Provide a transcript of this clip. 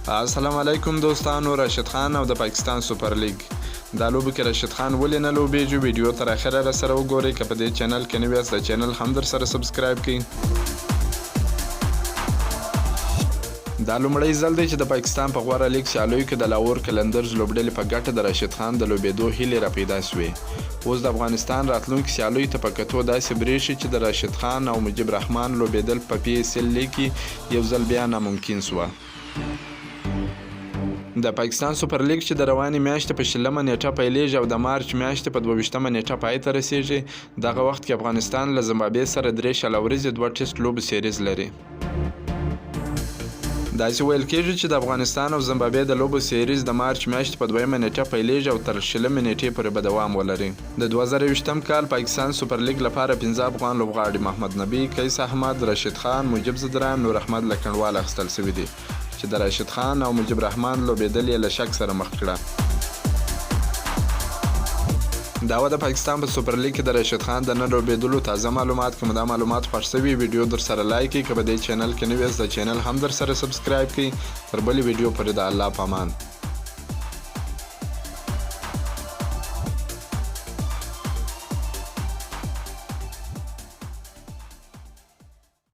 السلام علیکم دوستانو، راشد خان او د پاکستان سوپر لیګ دا لوبه کې راشد خان ولې نه لوبېږي. ویډیو تر اخره را سره وګورئ. که په دې چینل کې نوی یاست د چینل هم در سره سبسکرایب کړئ. دا لومړی ځل دی چې د پاکستان په غوره لیګ سیالیو کې د لاهور قلندرز لوبډلې په ګټه د راشد خان د لوبېدو هیلې را پیدا سوې. اوس د افغانستان راتلونکي سیالیو ته په کتو داسې برېښي چې د راشد خان او مجیب رحمان لوبېدل په PSL لیګ کې یو ځل بیا ناممکن سوه. د پاکستان سوپر لیګ چې د روانې میاشتې په 20مه نیټه پیلېږي او د مارچ میاشتې په 22مه نیټه پای ته رسېږي. دغه وخت کې افغانستان له زمبابوې سره 3 شل ورځې 2 ټیسټ لوبو سیریز لري. داسې ویل کېږي چې د افغانستان او زمبابوې د لوبو سیریز د مارچ میاشتې په 2مه نیټه پیلېږي او تر 20مه نیټې پورې به دوام ولري. د 2020م کال پاکستان سوپر لیګ لپاره 15 افغان لوبغاړي محمد نبی، قیس احمد، راشد خان، مجیب زدران، نور احمد لکنډوال اخیستل شوي دي چې د راشد خان او مجیب رحمان لوبېدل یې له شک سره مخ کړه. دا و د پاکستان په سوپر لیګ کې د راشد خان د نه لوبېدلو تازه معلومات. که مو دا معلومات خوښ شوي ویډیو در سره لایک کړئ. که په دې چینل کې نوی یاست د چینل هم در سره سبسکرایب کړئ. تر بلې ویډیو پورې د الله په امان.